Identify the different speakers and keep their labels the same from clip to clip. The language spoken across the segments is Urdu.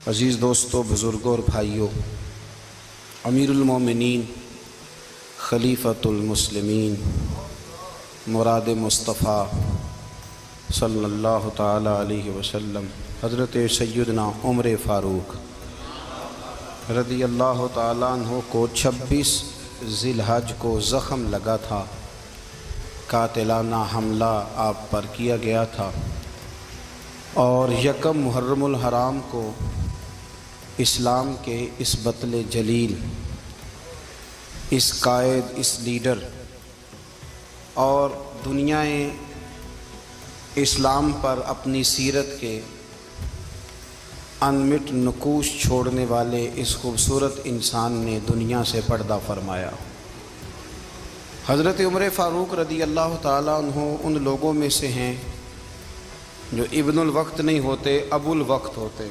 Speaker 1: عزیز دوستو، بزرگوں اور بھائیوں، امیر المومنین خلیفۃ المسلمین مراد مصطفیٰ صلی اللہ تعالی علیہ وسلم حضرت سیدنا عمر فاروق رضی اللہ تعالیٰ عنہ کو 26 ذی الحج کو زخم لگا تھا، قاتلانہ حملہ آپ پر کیا گیا تھا، اور یکم محرم الحرام کو اسلام کے اس بطل جلیل، اس قائد، اس لیڈر اور دنیائے اسلام پر اپنی سیرت کے انمٹ نقوش چھوڑنے والے اس خوبصورت انسان نے دنیا سے پردہ فرمایا۔ حضرت عمر فاروق رضی اللہ تعالیٰ عنہ ان لوگوں میں سے ہیں جو ابن الوقت نہیں ہوتے، ابو الوقت ہوتے،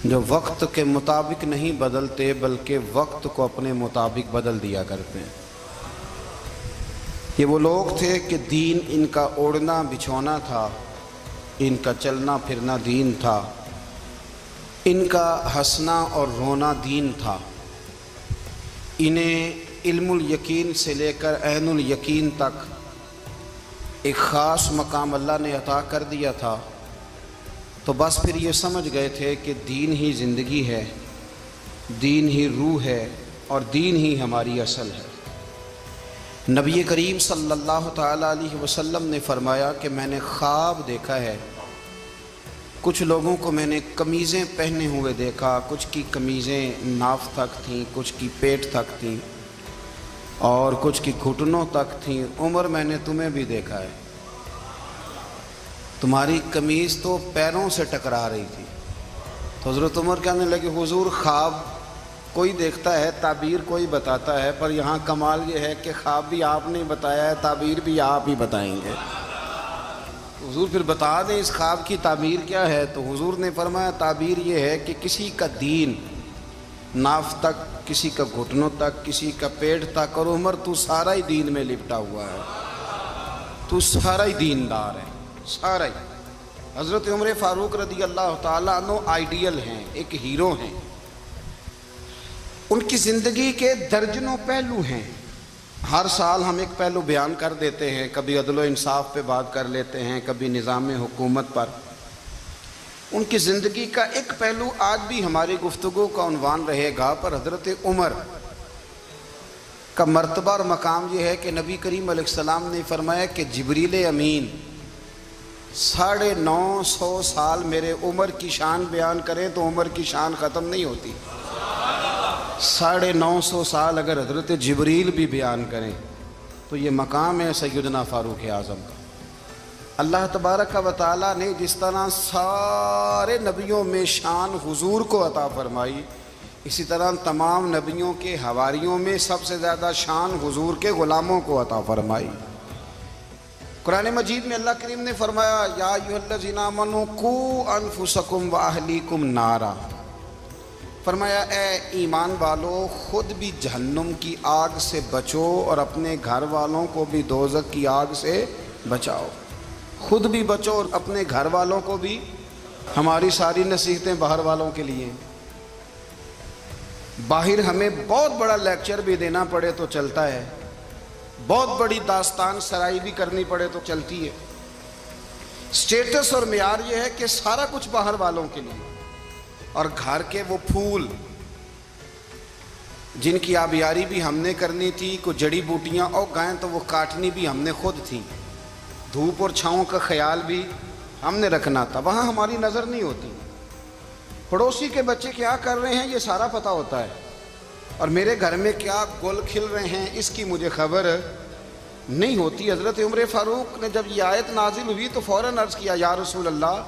Speaker 1: جو وقت کے مطابق نہیں بدلتے بلکہ وقت کو اپنے مطابق بدل دیا کرتے ہیں۔ یہ وہ لوگ تھے کہ دین ان کا اوڑھنا بچھونا تھا، ان کا چلنا پھرنا دین تھا، ان کا ہنسنا اور رونا دین تھا۔ انہیں علم الیقین سے لے کر عین الیقین تک ایک خاص مقام اللہ نے عطا کر دیا تھا، تو بس پھر یہ سمجھ گئے تھے کہ دین ہی زندگی ہے، دین ہی روح ہے، اور دین ہی ہماری اصل ہے۔ نبی کریم صلی اللہ تعالیٰ علیہ وسلم نے فرمایا کہ میں نے خواب دیکھا ہے، کچھ لوگوں کو میں نے قمیضیں پہنے ہوئے دیکھا، کچھ کی قمیضیں ناف تک تھیں، کچھ کی پیٹ تک تھیں، اور کچھ کی گھٹنوں تک تھیں۔ عمر، میں نے تمہیں بھی دیکھا ہے، تمہاری قمیض تو پیروں سے ٹکرا رہی تھی۔ تو حضرت عمر کہنے لگے، حضور خواب کوئی دیکھتا ہے، تعبیر کوئی بتاتا ہے، پر یہاں کمال یہ ہے کہ خواب بھی آپ نے بتایا ہے، تعبیر بھی آپ ہی بتائیں گے۔ حضور پھر بتا دیں اس خواب کی تعبیر کیا ہے۔ تو حضور نے فرمایا تعبیر یہ ہے کہ کسی کا دین ناف تک، کسی کا گھٹنوں تک، کسی کا پیٹ تک، اور عمر تو سارا ہی دین میں لپٹا ہوا ہے، تو سارا ہی دیندار ہے، سارا ہی۔ حضرت عمر فاروق رضی اللہ تعالیٰ عنہ آئیڈیل ہیں، ایک ہیرو ہیں۔ ان کی زندگی کے درجنوں پہلو ہیں، ہر سال ہم ایک پہلو بیان کر دیتے ہیں، کبھی عدل و انصاف پہ بات کر لیتے ہیں، کبھی نظام حکومت پر۔ ان کی زندگی کا ایک پہلو آج بھی ہماری گفتگو کا عنوان رہے گا، پر حضرت عمر کا مرتبہ اور مقام یہ ہے کہ نبی کریم علیہ السلام نے فرمایا کہ جبریل امین 950 سال میرے عمر کی شان بیان کریں تو عمر کی شان ختم نہیں ہوتی۔ 950 سال اگر حضرت جبریل بھی بیان کریں تو یہ مقام ہے سیدنا فاروق اعظم کا۔ اللہ تبارک و تعالیٰ نے جس طرح سارے نبیوں میں شان حضور کو عطا فرمائی، اسی طرح تمام نبیوں کے حواریوں میں سب سے زیادہ شان حضور کے غلاموں کو عطا فرمائی۔ قرآن مجید میں اللہ کریم نے فرمایا، یا ایھا الذین آمنوا قوا انفسکم واہلیکم نارا، فرمایا اے ایمان والو، خود بھی جہنم کی آگ سے بچو اور اپنے گھر والوں کو بھی دوزخ کی آگ سے بچاؤ۔ خود بھی بچو اور اپنے گھر والوں کو بھی۔ ہماری ساری نصیحتیں باہر والوں کے لیے، باہر ہمیں بہت بڑا لیکچر بھی دینا پڑے تو چلتا ہے، بہت بڑی داستان سرائی بھی کرنی پڑے تو چلتی ہے۔ سٹیٹس اور معیار یہ ہے کہ سارا کچھ باہر والوں کے لیے، اور گھر کے وہ پھول جن کی آبیاری بھی ہم نے کرنی تھی، کوئی جڑی بوٹیاں اگ گئیں تو وہ کاٹنی بھی ہم نے خود تھی، دھوپ اور چھاؤں کا خیال بھی ہم نے رکھنا تھا، وہاں ہماری نظر نہیں ہوتی۔ پڑوسی کے بچے کیا کر رہے ہیں یہ سارا پتہ ہوتا ہے، اور میرے گھر میں کیا گل کھل رہے ہیں اس کی مجھے خبر نہیں ہوتی۔ حضرت عمر فاروق نے جب یہ آیت نازل ہوئی تو فوراً عرض کیا، یا رسول اللہ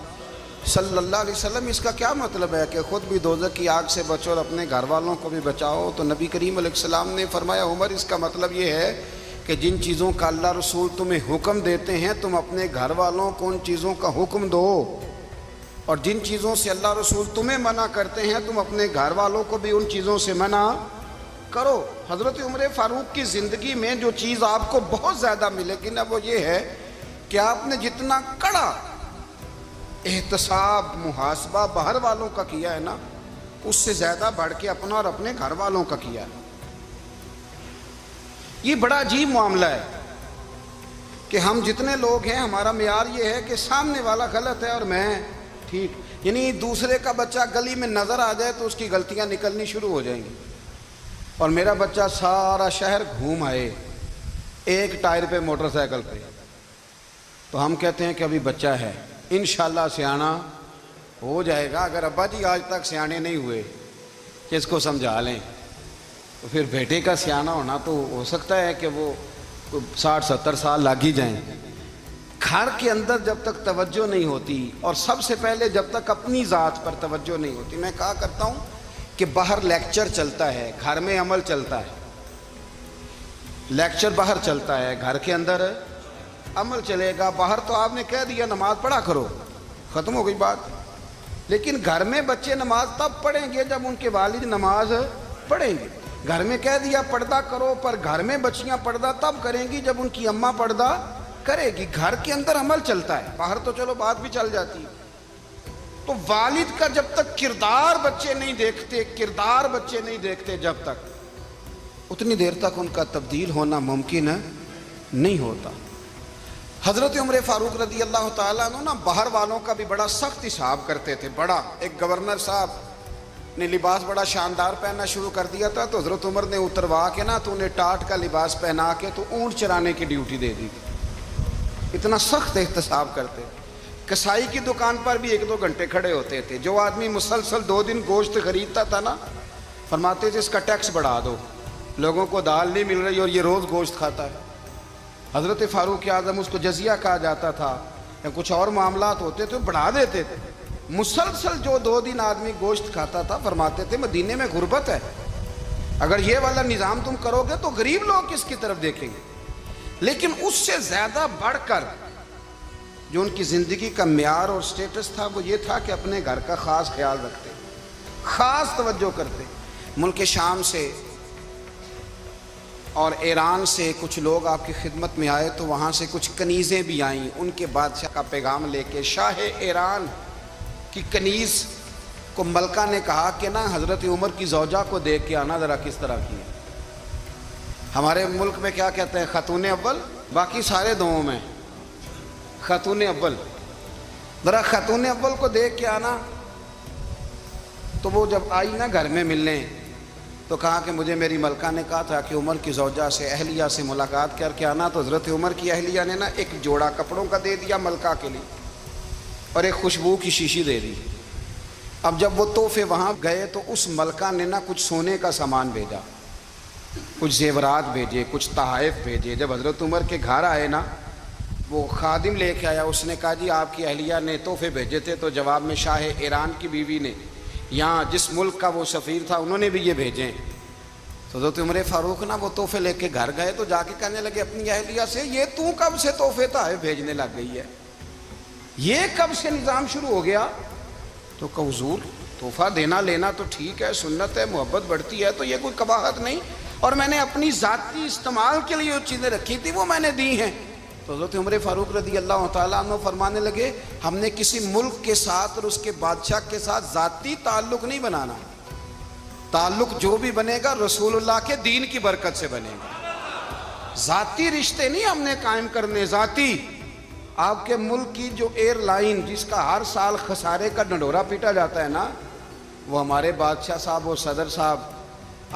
Speaker 1: صلی اللہ علیہ وسلم، اس کا کیا مطلب ہے کہ خود بھی دوزخ کی آگ سے بچو اور اپنے گھر والوں کو بھی بچاؤ؟ تو نبی کریم علیہ السلام نے فرمایا، عمر اس کا مطلب یہ ہے کہ جن چیزوں کا اللہ رسول تمہیں حکم دیتے ہیں تم اپنے گھر والوں کو ان چیزوں کا حکم دو، اور جن چیزوں سے اللہ رسول تمہیں منع کرتے ہیں تم اپنے گھر والوں کو بھی ان چیزوں سے منع کرو۔ حضرت عمر فاروق کی زندگی میں جو چیز آپ کو بہت زیادہ ملے گی نا، وہ یہ ہے کہ آپ نے جتنا کڑا احتساب محاسبہ باہر والوں کا کیا ہے نا، اس سے زیادہ بڑھ کے اپنا اور اپنے گھر والوں کا کیا ہے۔ یہ بڑا عجیب معاملہ ہے کہ ہم جتنے لوگ ہیں ہمارا معیار یہ ہے کہ سامنے والا غلط ہے اور میں ٹھیک، یعنی دوسرے کا بچہ گلی میں نظر آ جائے تو اس کی غلطیاں نکلنی شروع ہو جائیں گی، اور میرا بچہ سارا شہر گھوم آئے ایک ٹائر پہ موٹر سائیکل پہ، تو ہم کہتے ہیں کہ ابھی بچہ ہے، انشاءاللہ سیانا ہو جائے گا۔ اگر ابا جی آج تک سیانے نہیں ہوئے کہ اس کو سمجھا لیں، تو پھر بیٹے کا سیانا ہونا تو ہو سکتا ہے کہ وہ 60-70 سال لگ ہی جائیں۔ گھر کے اندر جب تک توجہ نہیں ہوتی، اور سب سے پہلے جب تک اپنی ذات پر توجہ نہیں ہوتی، میں کہا کرتا ہوں کہ باہر لیکچر چلتا ہے، گھر میں عمل چلتا ہے۔ لیکچر باہر چلتا ہے، گھر کے اندر عمل چلے گا۔ باہر تو آپ نے کہہ دیا نماز پڑھا کرو، ختم ہو گئی بات، لیکن گھر میں بچے نماز تب پڑھیں گے جب ان کے والد نماز پڑھیں گے۔ گھر میں کہہ دیا پردہ کرو، پر گھر میں بچیاں پردہ تب کریں گی جب ان کی اماں پردہ کرے گی۔ گھر کے اندر عمل چلتا ہے، باہر تو چلو بات بھی چل جاتی ہے۔ تو والد کا جب تک کردار بچے نہیں دیکھتے جب تک، اتنی دیر تک ان کا تبدیل ہونا ممکن نہیں ہوتا۔ حضرت عمر فاروق رضی اللہ تعالیٰ عنہ نا باہر والوں کا بھی بڑا سخت حساب کرتے تھے۔ بڑا ایک گورنر صاحب نے لباس بڑا شاندار پہننا شروع کر دیا تھا، تو حضرت عمر نے اتروا کے نا تو انہیں ٹاٹ کا لباس پہنا کے تو اونٹ چرانے کی ڈیوٹی دے دی تھی۔ اتنا سخت احتساب کرتے۔ کسائی کی دکان پر بھی 1-2 گھنٹے کھڑے ہوتے تھے۔ جو آدمی مسلسل 2 دن گوشت خریدتا تھا نا، فرماتے تھے اس کا ٹیکس بڑھا دو، لوگوں کو دال نہیں مل رہی اور یہ روز گوشت کھاتا ہے۔ حضرت فاروق اعظم، اس کو جزیہ کہا جاتا تھا، یا کچھ اور معاملات ہوتے تھے بڑھا دیتے تھے۔ مسلسل جو 2 دن آدمی گوشت کھاتا تھا، فرماتے تھے مدینے میں غربت ہے، اگر یہ والا نظام تم کرو گے تو غریب لوگ کس کی طرف دیکھیں گے۔ لیکن اس سے زیادہ بڑھ کر جو ان کی زندگی کا معیار اور سٹیٹس تھا وہ یہ تھا کہ اپنے گھر کا خاص خیال رکھتے، خاص توجہ کرتے۔ ملک شام سے اور ایران سے کچھ لوگ آپ کی خدمت میں آئے، تو وہاں سے کچھ کنیزیں بھی آئیں ان کے بادشاہ کا پیغام لے کے۔ شاہ ایران کی کنیز کو ملکہ نے کہا کہ نا حضرت عمر کی زوجہ کو دیکھ کے آنا ذرا کس طرح کی ہے۔ ہمارے ملک میں کیا کہتے ہیں، خاتون اول، باقی سارے دوؤں میں خاتون اول، ذرا خاتون اول کو دیکھ کے آنا۔ تو وہ جب آئی نا گھر میں ملنے، تو کہا کہ مجھے میری ملکہ نے کہا تھا کہ عمر کی زوجہ سے، اہلیہ سے ملاقات کر کے آنا۔ تو حضرت عمر کی اہلیہ نے نا ایک جوڑا کپڑوں کا دے دیا ملکہ کے لیے، اور ایک خوشبو کی شیشی دے دی۔ اب جب وہ تحفے وہاں گئے تو اس ملکہ نے نا کچھ سونے کا سامان بھیجا، کچھ زیورات بھیجے، کچھ تحائف بھیجے۔ جب حضرت عمر کے گھر آئے نا، وہ خادم لے کے آیا، اس نے کہا جی آپ کی اہلیہ نے تحفے بھیجے تھے، تو جواب میں شاہ ایران کی بیوی نے، یہاں جس ملک کا وہ سفیر تھا، انہوں نے بھی یہ بھیجے۔ تو حضرت عمر فاروق نا وہ تحفے لے کے گھر گئے، تو جا کے کہنے لگے اپنی اہلیہ سے، یہ تو کب سے تحفے تحائف بھیجنے لگ گئی ہے، یہ کب سے نظام شروع ہو گیا؟ تو کہ حضور تحفہ دینا لینا تو ٹھیک ہے، سنت ہے، محبت بڑھتی ہے، تو یہ کوئی قباحت نہیں، اور میں نے اپنی ذاتی استعمال کے لیے جو چیزیں رکھی تھی وہ میں نے دی ہیں۔ تو حضرت عمر فاروق رضی اللہ تعالیٰ عنہ فرمانے لگے، ہم نے کسی ملک کے ساتھ اور اس کے بادشاہ کے ساتھ ذاتی تعلق نہیں بنانا، تعلق جو بھی بنے گا رسول اللہ کے دین کی برکت سے بنے گا۔ ذاتی رشتے نہیں ہم نے قائم کرنے، ذاتی۔ آپ کے ملک کی جو ایئر لائن جس کا ہر سال خسارے کا ڈنڈورا پیٹا جاتا ہے نا، وہ ہمارے بادشاہ صاحب اور صدر صاحب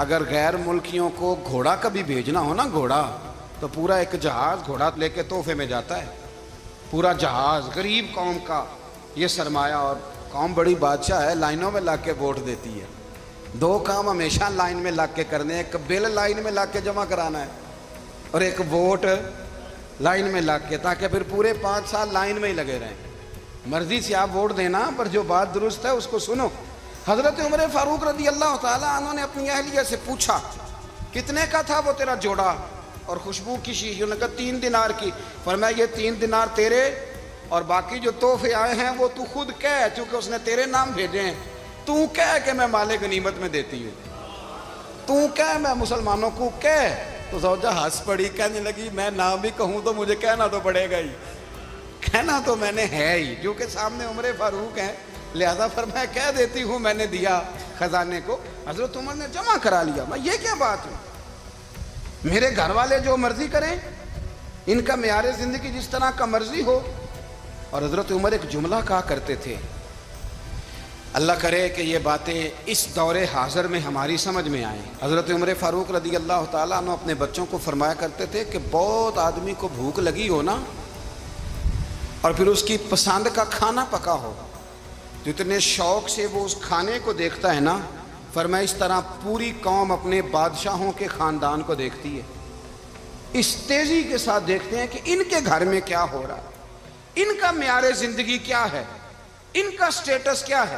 Speaker 1: اگر غیر ملکیوں کو گھوڑا کبھی بھیجنا ہو نا، گھوڑا، تو پورا ایک جہاز گھوڑا لے کے تحفے میں جاتا ہے، پورا جہاز غریب قوم کا یہ سرمایہ۔ اور قوم بڑی بادشاہ ہے، لائنوں میں لگ کے ووٹ دیتی ہے۔ 2 کام ہمیشہ لائن میں لگ کے کرنے، ایک بل لائن میں لگ کے جمع کرانا ہے، اور ایک ووٹ لائن میں لگ کے، تاکہ پھر پورے 5 سال لائن میں ہی لگے رہیں۔ مرضی سے آپ ووٹ دینا، پر جو بات درست ہے اس کو سنو۔ حضرت عمر فاروق رضی اللہ تعالیٰ عنہ نے اپنی اہلیہ سے پوچھا کتنے کا تھا وہ تیرا جوڑا اور خوشبو کی شیشی؟ انہوں نے کہا 3 دینار کی۔ فرمایا یہ 3 دینار تیرے، اور باقی جو تحفے آئے ہیں وہ تو خود کہہ، چونکہ اس نے تیرے نام بھیجے ہیں، تو کہہ کہ میں مال غنیمت میں دیتی ہوں، تو کہہ میں مسلمانوں کو کہہ۔ تو زوجہ ہنس پڑی، کہنے لگی میں نام بھی کہوں تو مجھے کہنا تو پڑے گا ہی، کہنا تو میں نے ہے ہی، جو کہ سامنے عمر فاروق ہیں، لہذا فرمایا کہہ دیتی ہوں میں نے دیا خزانے کو۔ حضرت عمر نے جمع کرا لیا۔ میں یہ کیا بات ہے، میرے گھر والے جو مرضی کریں، ان کا معیار زندگی جس طرح کا مرضی ہو۔ اور حضرت عمر ایک جملہ کہا کرتے تھے، اللہ کرے کہ یہ باتیں اس دور حاضر میں ہماری سمجھ میں آئیں۔ حضرت عمر فاروق رضی اللہ تعالیٰ عنہ اپنے بچوں کو فرمایا کرتے تھے کہ بہت آدمی کو بھوک لگی ہو نا، اور پھر اس کی پسند کا کھانا پکا ہو، جتنے شوق سے وہ اس کھانے کو دیکھتا ہے نا، فرمایا اس طرح پوری قوم اپنے بادشاہوں کے خاندان کو دیکھتی ہے، اس تیزی کے ساتھ دیکھتے ہیں کہ ان کے گھر میں کیا ہو رہا ہے، ان کا معیار زندگی کیا ہے، ان کا سٹیٹس کیا ہے۔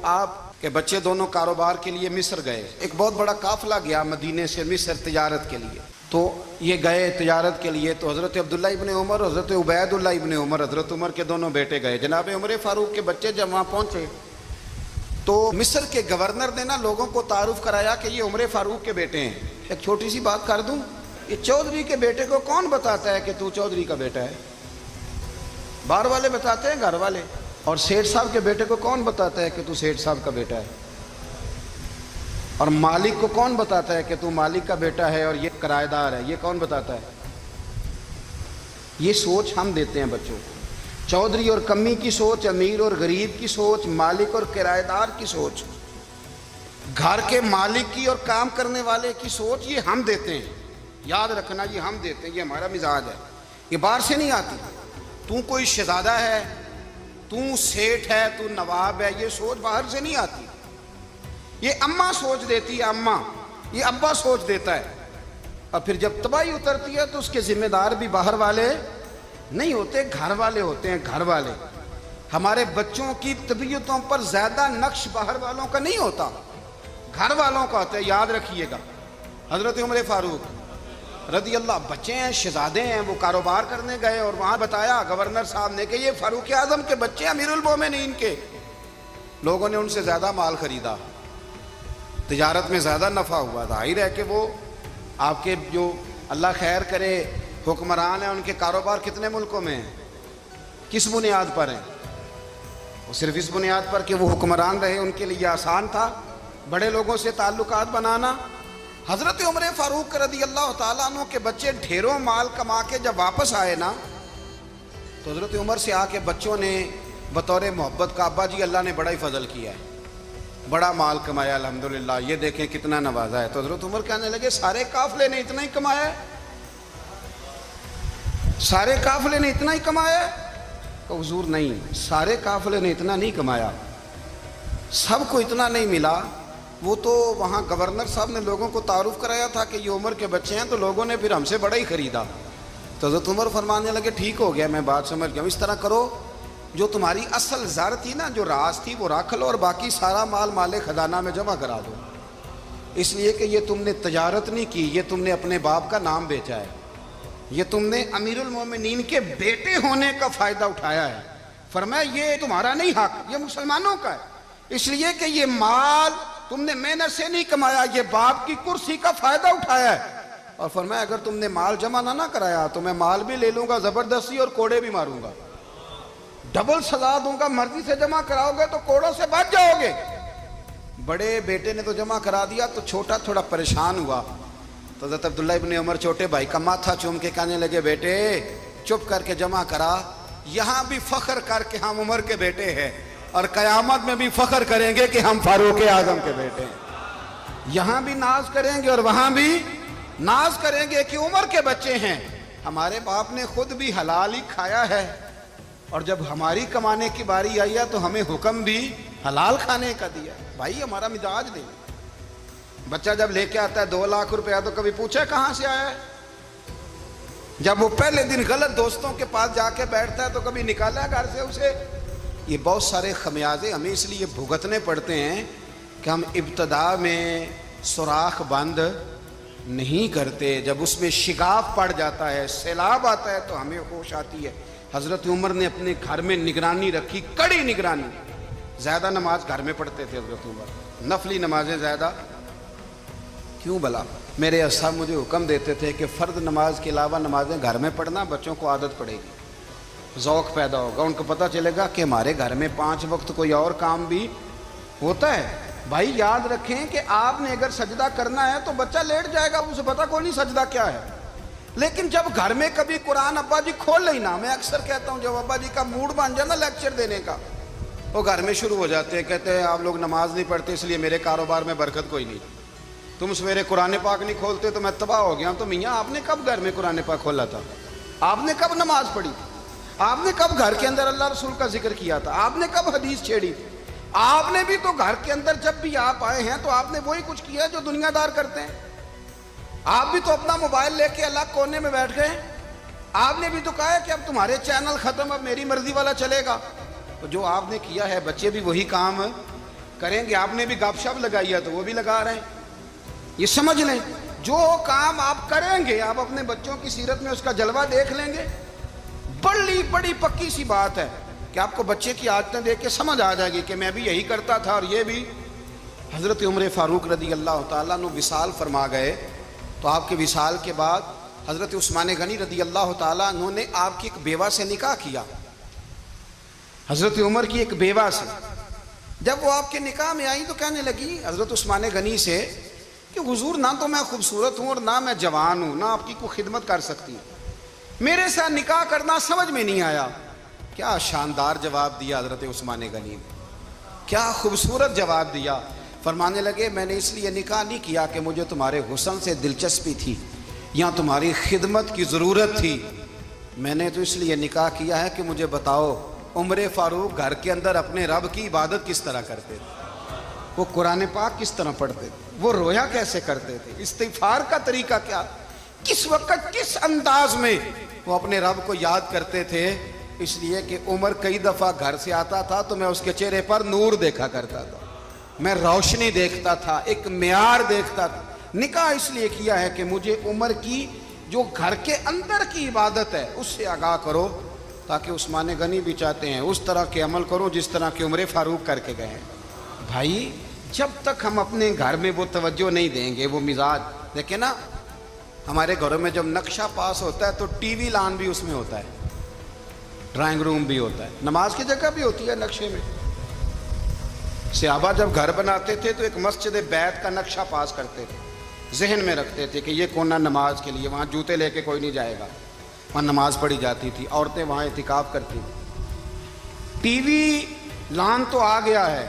Speaker 1: آپ کے بچے دونوں کاروبار کے لیے مصر گئے، ایک بہت بڑا قافلہ گیا مدینے سے مصر تجارت کے لیے، تو یہ گئے تجارت کے لیے، تو حضرت عبداللہ ابن عمر، حضرت عبید اللہ ابن عمر، حضرت عمر کے دونوں بیٹے گئے۔ جناب عمر فاروق کے بچے جب وہاں پہنچے تو مصر کے گورنر نے نا لوگوں کو تعارف کرایا کہ یہ عمر فاروق کے بیٹے ہیں۔ ایک چھوٹی سی بات کر دوں، یہ چودھری کے بیٹے کو کون بتاتا ہے کہ تو چودھری کا بیٹا ہے؟ باہر والے بتاتے ہیں، گھر والے۔ اور سیٹھ صاحب کے بیٹے کو کون بتاتا ہے کہ تو سیٹھ صاحب کا بیٹا ہے؟ اور مالک کو کون بتاتا ہے کہ تو مالک کا بیٹا ہے اور یہ کرایہ دار ہے؟ یہ کون بتاتا ہے؟ یہ سوچ ہم دیتے ہیں بچوں کو، چودھری اور کمی کی سوچ، امیر اور غریب کی سوچ، مالک اور کرایہ دار کی سوچ، گھر کے مالک کی اور کام کرنے والے کی سوچ، یہ ہم دیتے ہیں۔ یاد رکھنا، یہ ہم دیتے ہیں، یہ ہمارا مزاج ہے، یہ باہر سے نہیں آتی۔ تو کوئی شہزادہ ہے، تو سیٹھ ہے، تو نواب ہے، یہ سوچ باہر سے نہیں آتی، یہ اماں سوچ دیتی ہے، اماں، یہ ابا سوچ دیتا ہے۔ اور پھر جب تباہی اترتی ہے تو اس کے ذمہ دار بھی باہر والے نہیں ہوتے، گھر والے ہوتے ہیں، گھر والے۔ ہمارے بچوں کی طبیعتوں پر زیادہ نقش باہر والوں کا نہیں ہوتا، گھر والوں کا ہوتا ہے، یاد رکھیے گا۔ حضرت عمر فاروق رضی اللہ، بچے ہیں، شہزادے ہیں، وہ کاروبار کرنے گئے اور وہاں بتایا گورنر صاحب نے کہ یہ فاروق اعظم کے بچے، امیر المومنین کے۔ لوگوں نے ان سے زیادہ مال خریدا، تجارت میں زیادہ نفع ہوا، ظاہر ہے کہ وہ آپ کے جو اللہ خیر کرے حکمران ہیں، ان کے کاروبار کتنے ملکوں میں ہیں، کس بنیاد پر ہیں؟ وہ صرف اس بنیاد پر کہ وہ حکمران رہے، ان کے لیے آسان تھا بڑے لوگوں سے تعلقات بنانا۔ حضرت عمر فاروق رضی اللہ تعالیٰ عنہ کے بچے ڈھیروں مال کما کے جب واپس آئے نا، تو حضرت عمر سے آ کے بچوں نے بطور محبت کا، ابا جی اللہ نے بڑا ہی فضل کیا ہے، بڑا مال کمایا الحمدللہ، یہ دیکھیں کتنا نوازا ہے۔ تو حضرت عمر کہنے لگے سارے قافلے نے اتنا ہی کمایا ہے؟ سارے قافلے نے اتنا ہی کمایا ہے؟ کہ حضور نہیں، سارے قافلے نے اتنا نہیں کمایا، سب کو اتنا نہیں ملا۔ وہ تو وہاں گورنر صاحب نے لوگوں کو تعارف کرایا تھا کہ یہ عمر کے بچے ہیں، تو لوگوں نے پھر ہم سے بڑا ہی خریدا۔ تو حضرت عمر فرمانے لگے ٹھیک ہو گیا، میں بات سمجھ گیا، اس طرح کرو، جو تمہاری اصل زر تھی نا، جو راز تھی، وہ رکھ لو، اور باقی سارا مال خزانہ میں جمع کرا دو، اس لیے کہ یہ تم نے تجارت نہیں کی، یہ تم نے اپنے باپ کا نام بیچا ہے، یہ تم نے امیر المومنین کے بیٹے ہونے کا فائدہ اٹھایا ہے۔ فرمایا یہ تمہارا نہیں حق، یہ مسلمانوں کا ہے، اس لیے کہ یہ مال تم نے محنت سے نہیں کمایا، یہ باپ کی کرسی کا فائدہ اٹھایا ہے۔ اور فرمایا اگر تم نے مال جمع نہ کرایا تو میں مال بھی لے لوں گا زبردستی اور کوڑے بھی ماروں گا، ڈبل سزا دوں گا، مرضی سے جمع کراؤ گے تو کوڑوں سے بچ جاؤ گے۔ بڑے بیٹے نے تو جمع کرا دیا، تو چھوٹا تھوڑا پریشان ہوا، تو حضرت عبداللہ ابن عمر چھوٹے بھائی کا ماتھا چوم کے کہنے لگے بیٹے چپ کر کے جمع کرا، یہاں بھی فخر کر کے ہم عمر کے بیٹے ہیں، اور قیامت میں بھی فخر کریں گے کہ ہم فاروق اعظم کے بیٹے ہیں، یہاں بھی ناز کریں گے اور وہاں بھی ناز کریں گے کہ عمر کے بچے ہیں۔ ہمارے باپ نے خود بھی حلال ہی کھایا ہے، اور جب ہماری کمانے کی باری آئی ہے تو ہمیں حکم بھی حلال کھانے کا دیا۔ بھائی ہمارا مزاج نہیں، بچہ جب لے کے آتا ہے 2 لاکھ روپیہ تو کبھی پوچھے کہاں سے آیا ہے؟ جب وہ پہلے دن غلط دوستوں کے پاس جا کے بیٹھتا ہے تو کبھی نکالا ہے گھر سے اسے؟ یہ بہت سارے خمیازے ہمیں اس لیے بھگتنے پڑتے ہیں کہ ہم ابتدا میں سوراخ بند نہیں کرتے، جب اس میں شگاف پڑ جاتا ہے، سیلاب آتا ہے تو ہمیں ہوش آتی ہے۔ حضرت عمر نے اپنے گھر میں نگرانی رکھی، کڑی نگرانی، زیادہ نماز گھر میں پڑھتے تھے حضرت عمر، نفلی نمازیں زیادہ کیوں بلا؟ میرے اساتذہ مجھے حکم دیتے تھے کہ فرض نماز کے علاوہ نمازیں گھر میں پڑھنا، بچوں کو عادت پڑے گی، ذوق پیدا ہوگا, ان کو پتہ چلے گا کہ ہمارے گھر میں 5 وقت کوئی اور کام بھی ہوتا ہے. بھائی یاد رکھیں کہ آپ نے اگر سجدہ کرنا ہے تو بچہ لیٹ جائے گا, اسے پتہ کوئی نہیں سجدہ کیا ہے. لیکن جب گھر میں کبھی قرآن ابا جی کھول لیں نا, میں اکثر کہتا ہوں جب ابا جی کا موڈ بن جائے نا لیکچر دینے کا, وہ گھر میں شروع ہو جاتے ہیں, کہتے ہیں آپ لوگ نماز نہیں پڑھتے اس لیے میرے کاروبار میں برکت کوئی نہیں, تم سویرے قرآن پاک نہیں کھولتے تو میں تباہ ہو گیا. تو میاں آپ نے کب گھر میں قرآن پاک کھولا تھا؟ آپ نے کب نماز پڑھی؟ آپ نے کب گھر کے اندر اللہ رسول کا ذکر کیا تھا؟ آپ نے کب حدیث چھیڑی؟ آپ نے بھی تو گھر کے اندر جب بھی آپ آئے ہیں تو آپ نے وہی کچھ کیا جو دنیا دار کرتے ہیں. آپ بھی تو اپنا موبائل لے کے الگ کونے میں بیٹھ گئے. آپ نے بھی تو کہا ہے کہ اب تمہارے چینل ختم, اب میری مرضی والا چلے گا. تو جو آپ نے کیا ہے بچے بھی وہی کام کریں گے. آپ نے بھی گپ شپ لگائی ہے تو وہ بھی لگا رہے ہیں. یہ سمجھ لیں جو کام آپ کریں گے آپ اپنے بچوں کی سیرت میں اس کا جلوہ دیکھ لیں گے. بڑی پکی سی بات ہے کہ آپ کو بچے کی عادتیں دیکھ کے سمجھ آ جائے گی کہ میں بھی یہی کرتا تھا اور یہ بھی. حضرت عمر فاروق رضی اللہ تعالیٰ عنہ وصال فرما گئے تو آپ کے وصال کے بعد حضرت عثمان غنی رضی اللہ تعالیٰ عنہ نے آپ کی ایک بیوہ سے نکاح کیا. حضرت عمر کی ایک بیوہ سے جب وہ آپ کے نکاح میں آئی تو کہنے لگی حضرت عثمان غنی سے کہ حضور نہ تو میں خوبصورت ہوں اور نہ میں جوان ہوں, نہ آپ کی کوئی خدمت کر سکتی ہوں, میرے ساتھ نکاح کرنا سمجھ میں نہیں آیا. کیا شاندار جواب دیا حضرت عثمان غنی نے, کیا خوبصورت جواب دیا. فرمانے لگے میں نے اس لیے نکاح نہیں کیا کہ مجھے تمہارے حسن سے دلچسپی تھی یا تمہاری خدمت کی ضرورت تھی, میں نے تو اس لیے نکاح کیا ہے کہ مجھے بتاؤ عمر فاروق گھر کے اندر اپنے رب کی عبادت کس طرح کرتے تھے, وہ قرآن پاک کس طرح پڑھتے تھے, وہ رویا کیسے کرتے تھے, استغفار کا طریقہ کیا, کس وقت کس انداز میں وہ اپنے رب کو یاد کرتے تھے. اس لیے کہ عمر کئی دفعہ گھر سے آتا تھا تو میں اس کے چہرے پر نور دیکھا کرتا تھا, میں روشنی دیکھتا تھا, ایک معیار دیکھتا تھا. نکاح اس لیے کیا ہے کہ مجھے عمر کی جو گھر کے اندر کی عبادت ہے اس سے آگاہ کرو, تاکہ عثمان غنی بھی چاہتے ہیں اس طرح کے عمل کرو جس طرح کہ عمر فاروق کر کے گئے ہیں. بھائی جب تک ہم اپنے گھر میں وہ توجہ نہیں دیں گے, وہ مزاج دیکھیں نا, ہمارے گھروں میں جب نقشہ پاس ہوتا ہے تو ٹی وی لان بھی اس میں ہوتا ہے, ڈرائنگ روم بھی ہوتا ہے, نماز کی جگہ بھی ہوتی ہے نقشے میں. صحابہ جب گھر بناتے تھے تو ایک مسجد بیت کا نقشہ پاس کرتے تھے, ذہن میں رکھتے تھے کہ یہ کونا نماز کے لیے, وہاں جوتے لے کے کوئی نہیں جائے گا, وہاں نماز پڑھی جاتی تھی, عورتیں وہاں اعتکاف کرتی تھیں. ٹی وی لان تو آ گیا ہے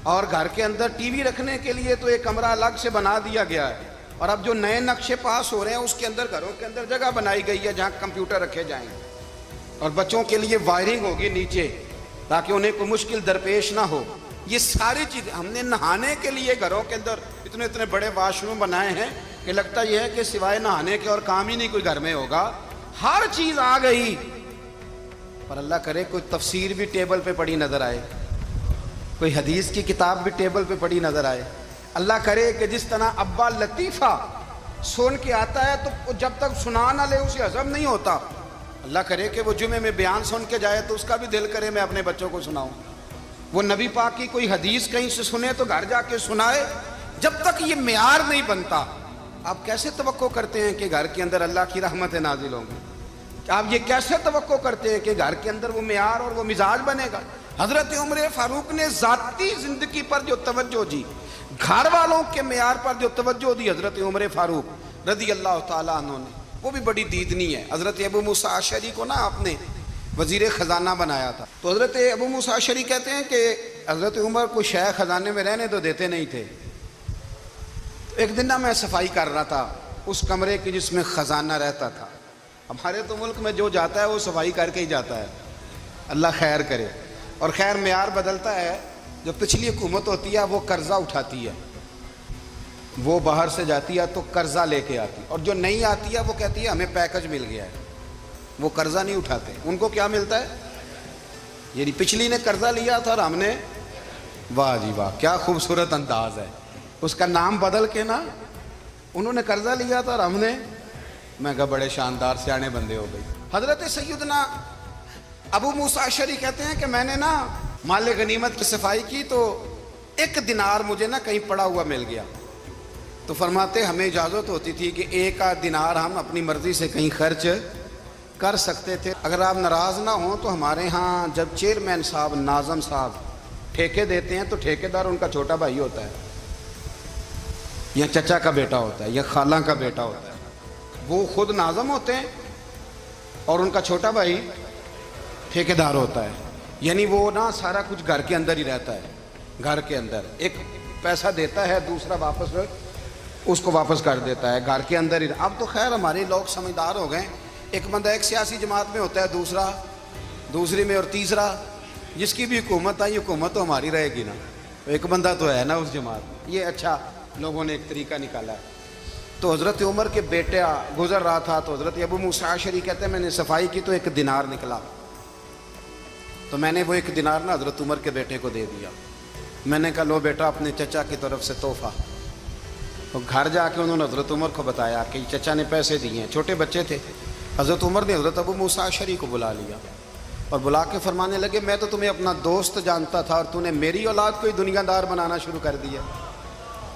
Speaker 1: اور گھر کے اندر ٹی وی رکھنے کے لیے تو ایک کمرہ الگ سے بنا دیا گیا ہے, اور اب جو نئے نقشے پاس ہو رہے ہیں اس کے اندر گھروں کے اندر جگہ بنائی گئی ہے جہاں کمپیوٹر رکھے جائیں گے, اور بچوں کے لیے وائرنگ ہوگی نیچے تاکہ انہیں کوئی مشکل درپیش نہ ہو. یہ ساری چیزیں ہم نے نہانے کے لیے گھروں کے اندر اتنے بڑے واش روم بنائے ہیں کہ لگتا یہ ہے کہ سوائے نہانے کے اور کام ہی نہیں کوئی گھر میں ہوگا. ہر چیز آ گئی, پر اللہ کرے کوئی تفسیر بھی ٹیبل پہ پڑی نظر آئے, کوئی حدیث کی کتاب بھی ٹیبل پہ پڑی نظر آئے. اللہ کرے کہ جس طرح ابا لطیفہ سن کے آتا ہے تو جب تک سنا نہ لے اسے ہضم نہیں ہوتا. اللہ کرے کہ وہ جمعے میں بیان سن کے جائے تو اس کا بھی دل کرے میں اپنے بچوں کو سناؤں. وہ نبی پاک کی کوئی حدیث کہیں سے سنے تو گھر جا کے سنائے. جب تک یہ معیار نہیں بنتا آپ کیسے توقع کرتے ہیں کہ گھر کے اندر اللہ کی رحمتیں نازل ہوں گی؟ آپ یہ کیسے توقع کرتے ہیں کہ گھر کے اندر وہ معیار اور وہ مزاج بنے گا؟ حضرت عمر فاروق نے ذاتی زندگی پر جو توجہ دی, گھر والوں کے معیار پر جو توجہ دی حضرت عمر فاروق رضی اللہ تعالیٰ عنہ نے, وہ بھی بڑی دیدنی ہے. حضرت ابو موسیٰ اشعری کو نا آپ نے وزیر خزانہ بنایا تھا, تو حضرت ابو موسیٰ اشعری کہتے ہیں کہ حضرت عمر کو شیخ خزانے میں رہنے تو دیتے نہیں تھے. ایک دن نا میں صفائی کر رہا تھا اس کمرے کی جس میں خزانہ رہتا تھا. ہمارے تو ملک میں جو جاتا ہے وہ صفائی کر کے ہی جاتا ہے, اللہ خیر کرے. اور خیر معیار بدلتا ہے, جو پچھلی حکومت ہوتی ہے وہ قرضہ اٹھاتی ہے, وہ باہر سے جاتی ہے تو قرضہ لے کے آتی, اور جو نہیں آتی ہے وہ کہتی ہے ہمیں پیکج مل گیا ہے. وہ قرضہ نہیں اٹھاتے, ان کو کیا ملتا ہے, یعنی پچھلی نے قرضہ لیا تھا اور ہم نے, واہ جی واہ کیا خوبصورت انداز ہے, اس کا نام بدل کے نا انہوں نے قرضہ لیا تھا اور ہم نے, میں کہا بڑے شاندار سیانے بندے ہو گئی. حضرت سیدنا ابو موسیٰ اشعری کہتے ہیں کہ میں نے نا مال غنیمت کی صفائی کی تو 1 دینار مجھے نا کہیں پڑا ہوا مل گیا. تو فرماتے ہمیں اجازت ہوتی تھی کہ 1 دینار ہم اپنی مرضی سے کہیں خرچ کر سکتے تھے. اگر آپ ناراض نہ ہوں تو ہمارے ہاں جب چیئرمین صاحب ناظم صاحب ٹھیکے دیتے ہیں تو ٹھیکیدار ان کا چھوٹا بھائی ہوتا ہے یا چچا کا بیٹا ہوتا ہے یا خالہ کا بیٹا ہوتا ہے. وہ خود ناظم ہوتے ہیں اور ان کا چھوٹا بھائی ٹھیکیدار ہوتا ہے. یعنی وہ نا سارا کچھ گھر کے اندر ہی رہتا ہے. گھر کے اندر ایک پیسہ دیتا ہے, دوسرا واپس اس کو واپس کر دیتا ہے. گھر کے اندر ہی. اب تو خیر ہمارے لوگ سمجھدار ہو گئے. ایک بندہ ایک سیاسی جماعت میں ہوتا ہے, دوسرا دوسری میں, اور تیسرا جس کی بھی حکومت آئی حکومت تو ہماری رہے گی نا. ایک بندہ تو ہے نا اس جماعت میں. یہ اچھا لوگوں نے ایک طریقہ نکالا ہے. تو حضرت عمر کے بیٹا گزر رہا تھا تو حضرت ابو موسیٰ اشعری کہتے ہیں میں نے صفائی کی تو 1 دینار نکلا. تو میں نے وہ 1 دینار نا حضرت عمر کے بیٹے کو دے دیا. میں نے کہا لو بیٹا اپنے چچا کی طرف سے تحفہ. تو گھر جا کے انہوں نے حضرت عمر کو بتایا کہ چچا نے پیسے دیے ہیں. چھوٹے بچے تھے. حضرت عمر نے حضرت ابو موسیٰ اشعری کو بلا لیا اور بلا کے فرمانے لگے میں تو تمہیں اپنا دوست جانتا تھا اور تو نے میری اولاد کو ہی دنیا دار بنانا شروع کر دیا.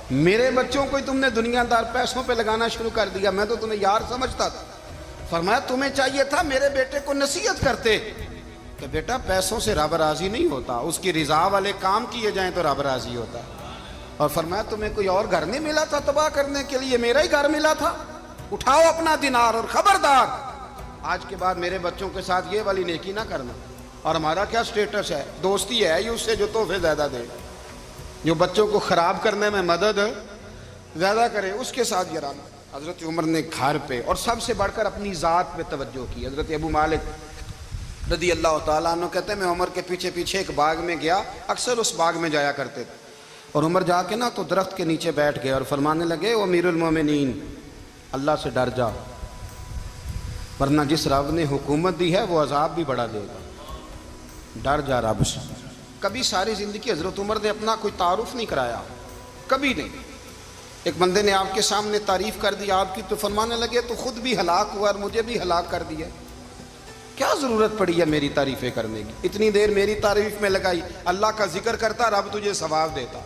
Speaker 1: میرے بچوں کو ہی تم نے دنیا دار پیسوں پہ لگانا شروع کر دیا. میں تو تمہیں یار سمجھتا تھا. فرمایا تمہیں چاہیے تھا میرے بیٹے کو نصیحت کرتے کہ بیٹا پیسوں سے رب راضی نہیں ہوتا, اس کی رضا والے کام کیے جائیں تو رب راضی ہوتا. اور فرمایا تمہیں کوئی اور گھر نہیں ملا تھا تباہ کرنے کے لیے, میرا ہی گھر ملا تھا. اٹھاؤ اپنا دینار اور خبردار آج کے بعد میرے بچوں کے ساتھ یہ والی نیکی نہ کرنا. اور ہمارا کیا سٹیٹس ہے, دوستی ہے اس سے جو تحفے زیادہ دے, جو بچوں کو خراب کرنے میں مدد زیادہ کرے اس کے ساتھ یہ رہنا. حضرت عمر نے گھر پہ اور سب سے بڑھ کر اپنی ذات پہ توجہ کی. حضرت ابو مالک رضی اللہ تعالیٰ عنہ کہتے ہیں میں عمر کے پیچھے پیچھے ایک باغ میں گیا, اکثر اس باغ میں جایا کرتے تھے. اور عمر جا کے نا تو درخت کے نیچے بیٹھ گئے اور فرمانے لگے او امیر المومنین اللہ سے ڈر جا, ورنہ جس رب نے حکومت دی ہے وہ عذاب بھی بڑھا دے گا. ڈر جا رب سے. کبھی ساری زندگی حضرت عمر نے اپنا کوئی تعارف نہیں کرایا, کبھی نہیں. ایک بندے نے آپ کے سامنے تعریف کر دی آپ کی تو فرمانے لگے تو خود بھی ہلاک ہوا اور مجھے بھی ہلاک کر دیا. کیا ضرورت پڑی ہے میری تعریفیں کرنے کی, اتنی دیر میری تعریف میں لگائی. اللہ کا ذکر کرتا رب تجھے ثواب دیتا,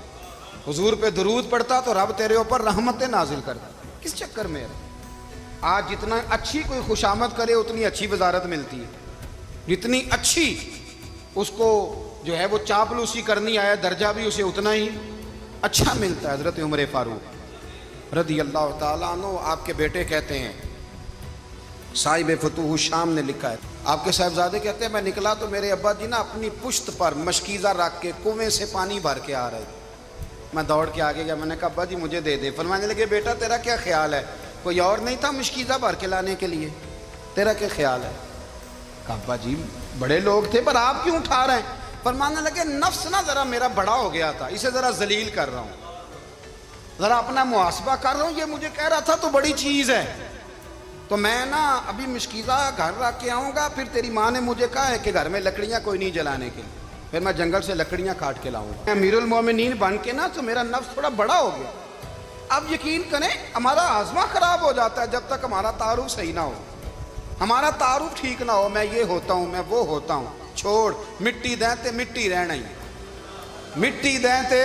Speaker 1: حضور پہ درود پڑھتا تو رب تیرے اوپر رحمتیں نازل کرتا. کس چکر میں ہے؟ آج جتنا اچھی کوئی خوشامد کرے اتنی اچھی وزارت ملتی ہے, جتنی اچھی اس کو جو ہے وہ چاپلوسی کرنی آیا درجہ بھی اسے اتنا ہی اچھا ملتا ہے. حضرت عمر فاروق رضی اللہ تعالیٰ عنہ آپ کے بیٹے کہتے ہیں, صاحب فتوح الشام نے لکھا ہے, آپ کے صاحبزادے کہتے ہیں میں نکلا تو میرے ابا جی نا اپنی پشت پر مشکیزہ رکھ کے کنویں سے پانی بھر کے آ رہے تھے. میں دوڑ کے آگے گیا, میں نے کہا ابا جی مجھے دے دے. فرمانے لگے بیٹا تیرا کیا خیال ہے, کوئی اور نہیں تھا مشکیزہ بھر کے لانے کے لیے, تیرا کیا خیال ہے؟ کہا ابا جی بڑے لوگ تھے پر آپ کیوں اٹھا رہے ہیں؟ فرمانے لگے نفس نا ذرا میرا بڑا ہو گیا تھا, اسے ذرا ذلیل کر رہا ہوں, ذرا اپنا محاسبہ کر رہا ہوں. یہ مجھے کہہ رہا تھا تو بڑی چیز ہے, تو میں نا ابھی مشکیزہ گھر رکھ کے آؤں گا, پھر تیری ماں نے مجھے کہا ہے کہ گھر میں لکڑیاں کوئی نہیں جلانے کے لیے, پھر میں جنگل سے لکڑیاں کاٹ کے لاؤں گا. امیر المومنین بن کے نا تو میرا نفس تھوڑا بڑا ہو گیا. اب یقین کریں ہمارا آزما خراب ہو جاتا ہے جب تک ہمارا تعارف صحیح نہ ہو, ہمارا تعارف ٹھیک نہ ہو. میں یہ ہوتا ہوں, میں وہ ہوتا ہوں, چھوڑ مٹی دیں تے مٹی رہنا ہی, مٹی دیں تے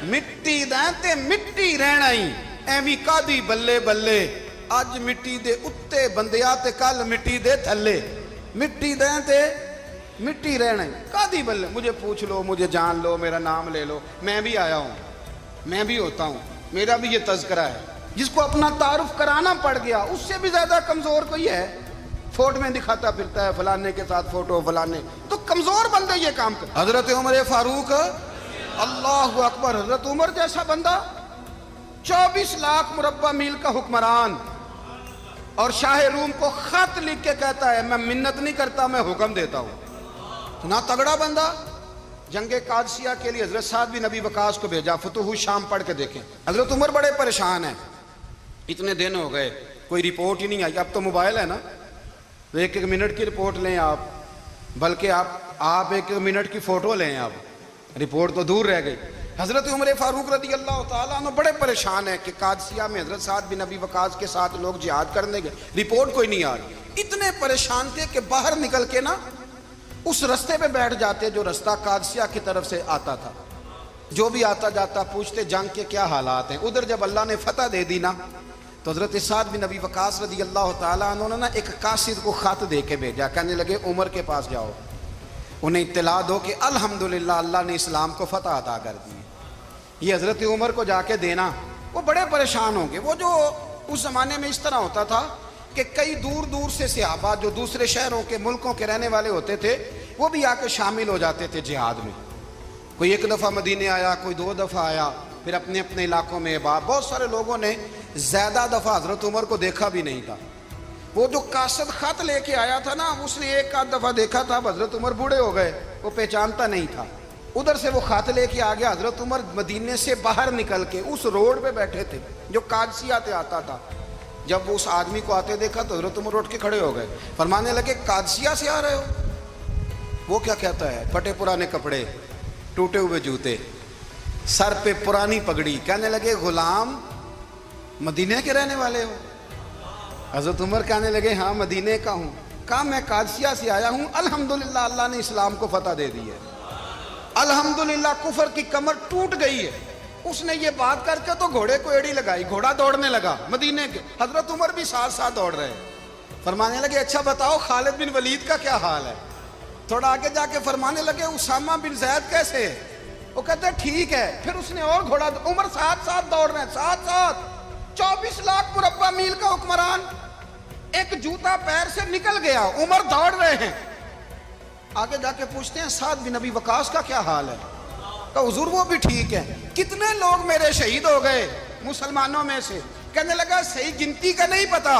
Speaker 1: مٹی دیں تے مٹی رہنا ہی. ایویں کادی بلے بلے اج مٹی دے اتے بندیا تے کل مٹی دے تھلے, مٹی دیں تے مٹی رہنا ہی. کادی بلے مجھے پوچھ لو, مجھے جان لو, میرا نام لے لو, میں بھی آیا ہوں, میں بھی ہوتا ہوں, میرا بھی یہ تذکرہ ہے. جس کو اپنا تعارف کرانا پڑ گیا اس سے بھی زیادہ کمزور کوئی ہے. فوٹو میں دکھاتا پھرتا ہے فلانے کے ساتھ فوٹو, فلانے تو کمزور بندے یہ کام کرتے. حضرت عمر فاروق اللہ اکبر, حضرت عمر جیسا بندہ 24 لاکھ مربع میل کا حکمران, اور شاہ روم کو خط لکھ کے کہتا ہے میں منت نہیں کرتا میں حکم دیتا ہوں. اتنا تگڑا بندہ. جنگ قادسیہ کے لیے حضرت سعد بن ابی وقاص کو بھیجا, فتوح الشام پڑھ کے دیکھیں. حضرت عمر بڑے پریشان ہیں, اتنے دن ہو گئے کوئی رپورٹ ہی نہیں آئی. اب تو موبائل ہے نا, ایک ایک منٹ کی رپورٹ لیں آپ, بلکہ آپ ایک ایک منٹ کی فوٹو لیں, آپ رپورٹ تو دور رہ گئی. حضرت عمر فاروق رضی اللہ تعالیٰ عنہ بڑے پریشان ہیں کہ قادسیہ میں حضرت سعد بن ابی وقاص کے ساتھ لوگ جہاد کرنے گئے, رپورٹ کوئی نہیں آ رہی. اتنے پریشان تھے کہ باہر نکل کے نا اس رستے پہ بیٹھ جاتے جو رستہ قادسیہ کی طرف سے آتا تھا. جو بھی آتا جاتا پوچھتے جنگ کے کیا حالات ہیں. ادھر جب اللہ نے فتح دے دی نا تو حضرت سعد بن ابی وقاص رضی اللہ تعالیٰ عنہ نے ایک قاصد کو خط دے کے بھیجا، کہنے لگے عمر کے پاس جاؤ، انہیں اطلاع دو کہ الحمدللہ اللہ نے اسلام کو فتح عطا کر دی۔ یہ حضرت عمر کو جا کے دینا، وہ بڑے پریشان ہوں گے۔ وہ جو اس زمانے میں اس طرح ہوتا تھا کہ کئی دور دور سے صحابہ جو دوسرے شہروں کے ملکوں کے رہنے والے ہوتے تھے وہ بھی آ کے شامل ہو جاتے تھے جہاد میں۔ کوئی ایک دفعہ مدینے آیا، کوئی 2 دفعہ آیا، پھر اپنے اپنے علاقوں میں بہت سارے لوگوں نے زیادہ دفعہ حضرت عمر کو دیکھا بھی نہیں تھا۔ وہ جو قاصد خط لے کے آیا تھا نا، اس نے 1 دفعہ دیکھا تھا، حضرت عمر بوڑھے ہو گئے، وہ پہچانتا نہیں تھا۔ ادھر سے وہ خط لے کے آ گیا، حضرت عمر مدینے سے باہر نکل کے اس روڈ پہ بیٹھے تھے جو قادسیہ سے آتا تھا۔ جب وہ اس آدمی کو آتے دیکھا تو حضرت عمر اٹھ کے کھڑے ہو گئے، فرمانے لگے قادسیہ سے آ رہے ہو؟ وہ کیا کہتا ہے؟ پھٹے پرانے کپڑے، ٹوٹے ہوئے جوتے، سر پہ پرانی پگڑی، کہنے لگے غلام مدینے کے رہنے والے ہو؟ حضرت عمر کہنے لگے ہاں مدینے کا ہوں۔ کہا میں قادسیہ سے آیا ہوں، الحمدللہ اللہ نے اسلام کو فتح دے دی ہے، الحمدللہ کفر کی کمر ٹوٹ گئی ہے۔ اس نے یہ بات کر کے تو گھوڑے کو ایڑی لگائی، گھوڑا دوڑنے لگا مدینے کے، حضرت عمر بھی ساتھ ساتھ دوڑ رہے، فرمانے لگے اچھا بتاؤ خالد بن ولید کا کیا حال ہے؟ تھوڑا آگے جا کے فرمانے لگے اسامہ بن زید کیسے ہے؟ وہ کہتے ہیں ٹھیک ہے۔ پھر اس نے اور گھوڑا، عمر ساتھ ساتھ دوڑ رہے ہیں، ساتھ ساتھ 24 لاکھ مربع میل کا حکمران، ایک جوتا پیر سے نکل گیا، عمر دوڑ رہے ہیں۔ آگے جا کے پوچھتے ہیں سعد بن ابی وقاص کا کیا حال ہے؟ کہ حضور وہ بھی ٹھیک ہے۔ کتنے لوگ میرے شہید ہو گئے مسلمانوں میں سے؟ کہنے لگا صحیح گنتی کا نہیں پتا،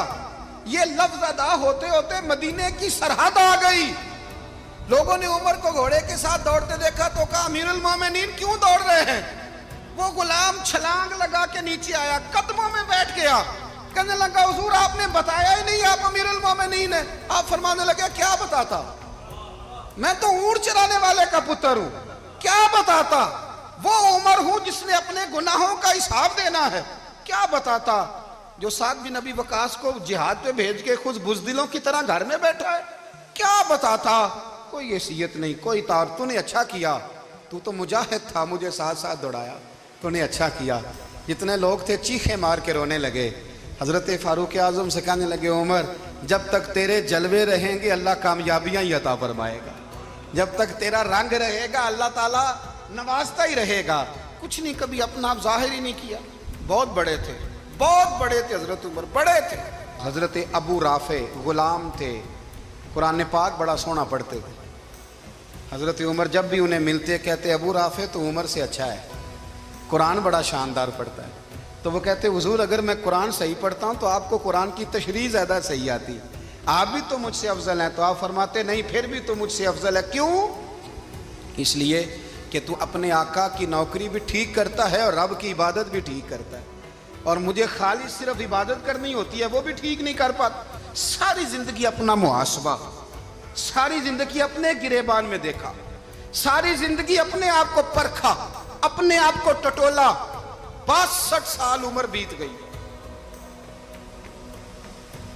Speaker 1: یہ لفظ ادا ہوتے ہوتے مدینے کی سرحد آ گئی۔ لوگوں نے عمر کو گھوڑے کے ساتھ دوڑتے دیکھا تو کہا امیر المومنین کیوں دوڑ رہے ہیں؟ وہ غلام چھلانگ لگا کے نیچے آیا، قدموں میں بیٹھ گیا، کہنے لگا حضور آپ نے بتایا ہی نہیں آپ امیر المومنین ہیں۔ آپ فرمانے لگے کیا بتاتا؟ میں تو اونٹ چرانے والے کا پتر ہوں، کیا بتاتا؟ وہ عمر ہوں جس نے اپنے گناہوں کا حساب دینا ہے، کیا بتاتا؟ جو سعد بن ابی وقاص کو جہاد پہ بھیج کے خود بزدلوں کی طرح گھر میں بیٹھا ہے، کیا بتاتا؟ کوئی حیثیت نہیں، کوئی تار، تو نے اچھا کیا، تو مجاہد تھا، مجھے ساتھ ساتھ دوڑایا، تو نے اچھا کیا۔ جتنے لوگ تھے چیخیں مار کے رونے لگے۔ حضرت فاروق اعظم سے کہنے لگے عمر جب تک تیرے جلوے رہیں گے اللہ کامیابیاں ہی عطا فرمائے گا، جب تک تیرا رنگ رہے گا اللہ تعالیٰ نوازتا ہی رہے گا۔ کچھ نہیں، کبھی اپنا آپ ظاہر ہی نہیں کیا۔ بہت بڑے تھے، بہت بڑے تھے حضرت عمر، بڑے تھے۔ حضرت ابو رافع غلام تھے، قرآن پاک بڑا سونا پڑھتے تھے۔ حضرت عمر جب بھی انہیں ملتے کہتے ابو رافع تو عمر سے اچھا ہے، قرآن بڑا شاندار پڑھتا ہے۔ تو وہ کہتے حضور اگر میں قرآن صحیح پڑھتا ہوں تو آپ کو قرآن کی تشریح زیادہ صحیح آتی ہے، آپ بھی تو مجھ سے افضل ہیں۔ تو آپ فرماتے نہیں پھر بھی تو مجھ سے افضل ہے۔ کیوں؟ اس لیے کہ تو اپنے آقا کی نوکری بھی ٹھیک کرتا ہے اور رب کی عبادت بھی ٹھیک کرتا ہے، اور مجھے خالی صرف عبادت کرنی ہوتی ہے وہ بھی ٹھیک نہیں کر پاتا۔ ساری زندگی اپنا محاسبہ، ساری زندگی اپنے گریبان میں دیکھا، ساری زندگی اپنے آپ کو پرکھا، اپنے آپ کو ٹٹولا۔ 62 سال عمر بیت گئی۔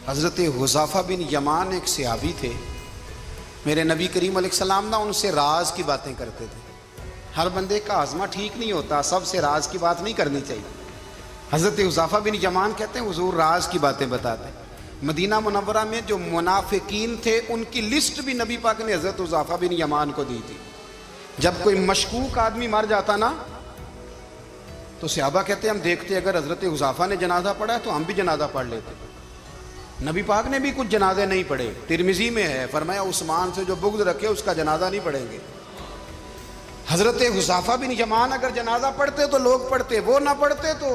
Speaker 1: حضرت حذیفہ بن یمان ایک صحابی تھے، میرے نبی کریم علیہ السلام نہ ان سے راز کی باتیں کرتے تھے۔ ہر بندے کا ہاضمہ ٹھیک نہیں ہوتا، سب سے راز کی بات نہیں کرنی چاہیے۔ حضرت حذیفہ بن یمان کہتے ہیں حضور راز کی باتیں بتاتے ہیں۔ مدینہ منورہ میں جو منافقین تھے ان کی لسٹ بھی نبی پاک نے حضرت حذیفہ بن یمان کو دی تھی۔ جب کوئی مشکوک آدمی مر جاتا نا تو صحابہ کہتے ہیں ہم دیکھتے اگر حضرت حذیفہ نے جنازہ پڑھا ہے تو ہم بھی جنازہ پڑھ لیتے۔ نبی پاک نے بھی کچھ جنازے نہیں پڑھے، ترمذی میں ہے، فرمایا عثمان سے جو بغض رکھے اس کا جنازہ نہیں پڑھیں گے۔ حضرت حذیفہ بن یمان اگر جنازہ پڑھتے تو لوگ پڑھتے، وہ نہ پڑھتے تو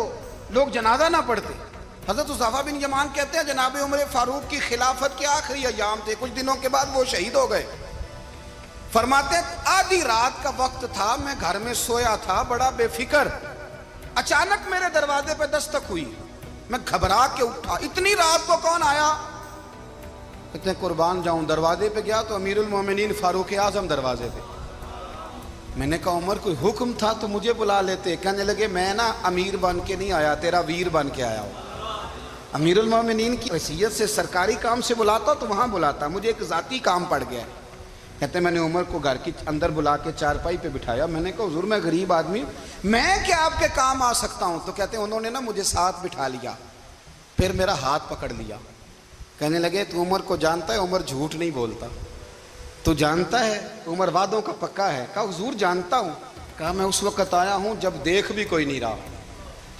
Speaker 1: لوگ جنازہ نہ پڑھتے۔ حضرت حذیفہ بن یمان کہتے ہیں جناب عمر فاروق کی خلافت کے آخری ایام تھے، کچھ دنوں کے بعد وہ شہید ہو گئے۔ فرماتے آدھی رات کا وقت تھا، میں گھر میں سویا تھا بڑا بے فکر، اچانک میرے دروازے پہ دستک ہوئی، میں گھبرا کے اٹھا، اتنی رات کو کون آیا؟ کہتے ہیں قربان جاؤں، دروازے پہ گیا تو امیر المومنین فاروق اعظم دروازے پہ۔ میں نے کہا عمر کوئی حکم تھا تو مجھے بلا لیتے۔ کہنے لگے میں نا امیر بن کے نہیں آیا، تیرا ویر بن کے آیا ہوں۔ امیر المومنین کی حیثیت سے سرکاری کام سے بلاتا تو وہاں بلاتا، مجھے ایک ذاتی کام پڑ گیا ہے۔ کہتے ہیں میں نے عمر کو گھر کی اندر بلا کے چارپائی پہ بٹھایا، میں نے کہا حضور میں غریب آدمی ہوں، میں کیا آپ کے کام آ سکتا ہوں؟ تو کہتے ہیں انہوں نے نا مجھے ساتھ بٹھا لیا، پھر میرا ہاتھ پکڑ لیا, کہنے لگے تو عمر کو جانتا ہے, عمر جھوٹ نہیں بولتا, تو جانتا ہے عمر وعدوں کا پکا ہے. کہا حضور جانتا ہوں. کہا میں اس وقت آیا ہوں جب دیکھ بھی کوئی نہیں رہا.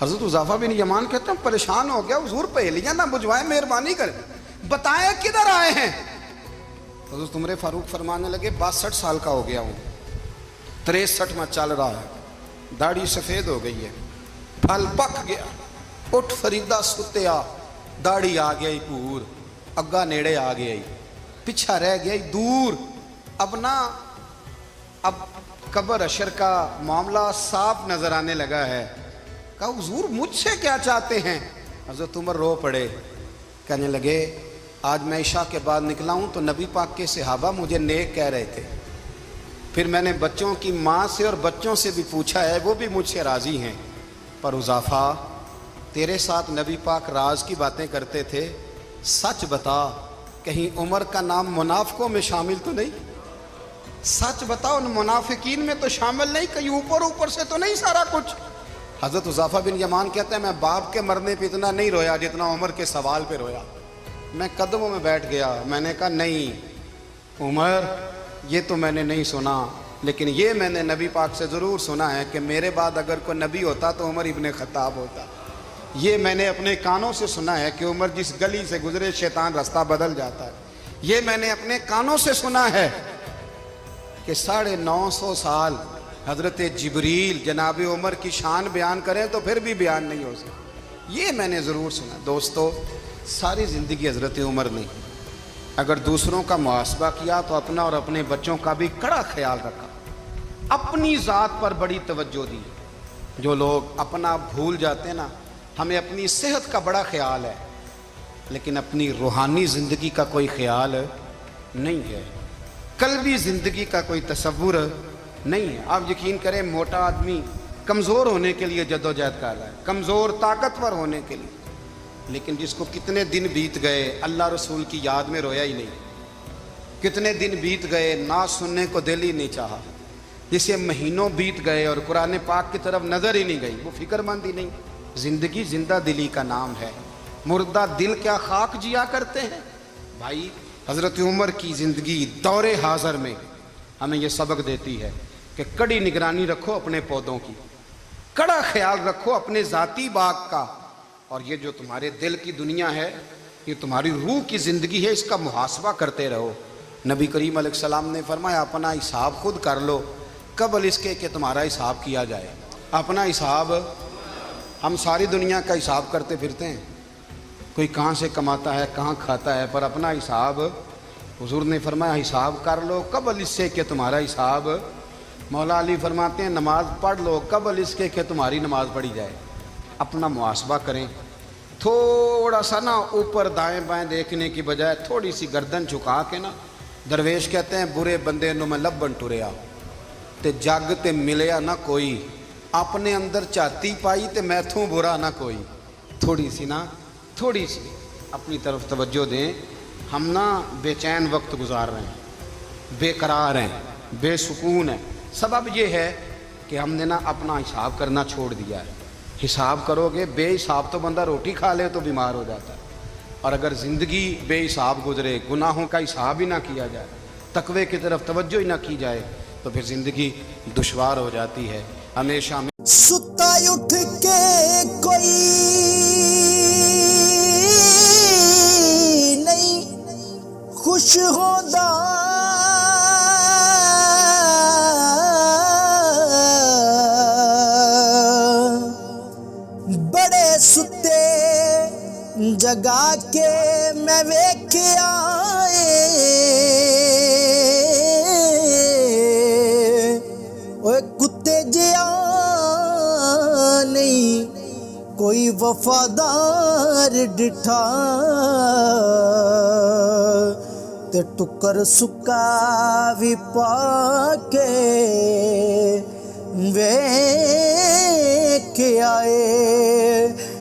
Speaker 1: حضرت حذیفہ بن یمان کہتے ہیں پریشان ہو گیا, حضور پہیلیاں نہ بجھوائے, مہربانی کریں بتائیں کدھر آئے ہیں. حضرت عمر فاروق فرمانے لگے 62 سال کا ہو گیا ہوں, 63 میں چل رہا ہے, داڑھی سفید ہو گئی ہے, پھل پک گیا, اٹھ فریدہ ستیا, داڑھی آ گئی پور, اگا نیڑے آ گئی, پیچھا رہ گئی دور. اب قبر اشر کا معاملہ صاف نظر آنے لگا ہے. کہا حضور مجھ سے کیا چاہتے ہیں؟ حضرت عمر رو پڑے, کہنے لگے آج میں عشاء کے بعد نکلا ہوں تو نبی پاک کے صحابہ مجھے نیک کہہ رہے تھے, پھر میں نے بچوں کی ماں سے اور بچوں سے بھی پوچھا ہے, وہ بھی مجھ سے راضی ہیں. پر حذیفہ تیرے ساتھ نبی پاک راز کی باتیں کرتے تھے, سچ بتا کہیں عمر کا نام منافقوں میں شامل تو نہیں؟ سچ بتا ان منافقین میں تو شامل نہیں, کہیں اوپر سے تو نہیں سارا کچھ؟ حضرت حذیفہ بن یمان کہتے ہیں میں باپ کے مرنے پہ اتنا نہیں رویا جتنا عمر کے سوال پہ رویا. میں قدموں میں بیٹھ گیا, میں نے کہا نہیں عمر یہ تو میں نے نہیں سنا, لیکن یہ میں نے نبی پاک سے ضرور سنا ہے کہ میرے بعد اگر کوئی نبی ہوتا تو عمر ابن خطاب ہوتا. یہ میں نے اپنے کانوں سے سنا ہے کہ عمر جس گلی سے گزرے شیطان رستہ بدل جاتا ہے. یہ میں نے اپنے کانوں سے سنا ہے کہ 950 سال حضرت جبریل جناب عمر کی شان بیان کریں تو پھر بھی بیان نہیں ہو سکتا. یہ میں نے ضرور سنا. دوستو ساری زندگی حضرت عمر نے اگر دوسروں کا محاسبہ کیا تو اپنا اور اپنے بچوں کا بھی کڑا خیال رکھا, اپنی ذات پر بڑی توجہ دی. جو لوگ اپنا بھول جاتے ہیں نا, ہمیں اپنی صحت کا بڑا خیال ہے لیکن اپنی روحانی زندگی کا کوئی خیال نہیں ہے, قلبی زندگی کا کوئی تصور نہیں ہے. آپ یقین کریں موٹا آدمی کمزور ہونے کے لیے جدوجہد کر رہا ہے, کمزور طاقتور ہونے کے لیے, لیکن جس کو کتنے دن بیت گئے اللہ رسول کی یاد میں رویا ہی نہیں, کتنے دن بیت گئے نعت سننے کو دل ہی نہیں چاہا, جسے مہینوں بیت گئے اور قرآن پاک کی طرف نظر ہی نہیں گئی, وہ فکر مند ہی نہیں. زندگی زندہ دلی کا نام ہے, مردہ دل کیا خاک جیا کرتے ہیں. بھائی حضرت عمر کی زندگی دور حاضر میں ہمیں یہ سبق دیتی ہے کہ کڑی نگرانی رکھو اپنے پودوں کی, کڑا خیال رکھو اپنے ذاتی باغ کا, اور یہ جو تمہارے دل کی دنیا ہے یہ تمہاری روح کی زندگی ہے, اس کا محاسبہ کرتے رہو. نبی کریم علیہ السلام نے فرمایا اپنا حساب خود کر لو قبل اس کے کہ تمہارا حساب کیا جائے. اپنا حساب, ہم ساری دنیا کا حساب کرتے پھرتے ہیں, کوئی کہاں سے کماتا ہے کہاں کھاتا ہے, پر اپنا حساب حضور نے فرمایا حساب کر لو قبل اس سے کہ تمہارا حساب. مولا علی فرماتے ہیں نماز پڑھ لو قبل اس کے کہ تمہاری نماز پڑھی جائے. اپنا محاسبہ کریں, تھوڑا سا نا اوپر دائیں بائیں دیکھنے کی بجائے تھوڑی سی گردن جھکا کے نا, درویش کہتے ہیں برے بندے نو میں لبن ٹریا تے جگ تے ملیا نہ کوئی, اپنے اندر چاتی پائی تے میتھوں برا نہ کوئی. تھوڑی سی اپنی طرف توجہ دیں. ہم نا بے چین وقت گزار رہے ہیں, بے قرار ہیں, بے سکون ہیں. سبب یہ ہے کہ ہم نے نا اپنا حساب کرنا چھوڑ دیا ہے. حساب کرو گے, بے حساب تو بندہ روٹی کھا لے تو بیمار ہو جاتا ہے, اور اگر زندگی بے حساب گزرے, گناہوں کا حساب ہی نہ کیا جائے, تقوی کی طرف توجہ ہی نہ کی جائے, تو پھر زندگی دشوار ہو جاتی ہے. ہمیشہ
Speaker 2: ستا اٹھ کے کوئی نہیں خوش ہوندا, بڑے ستے جگا کے میں ویکھیا کتے جیا نہیں کوئی وفادار ڈٹھا, تے ٹکر سکا بھی پا کے ویکھ آئے.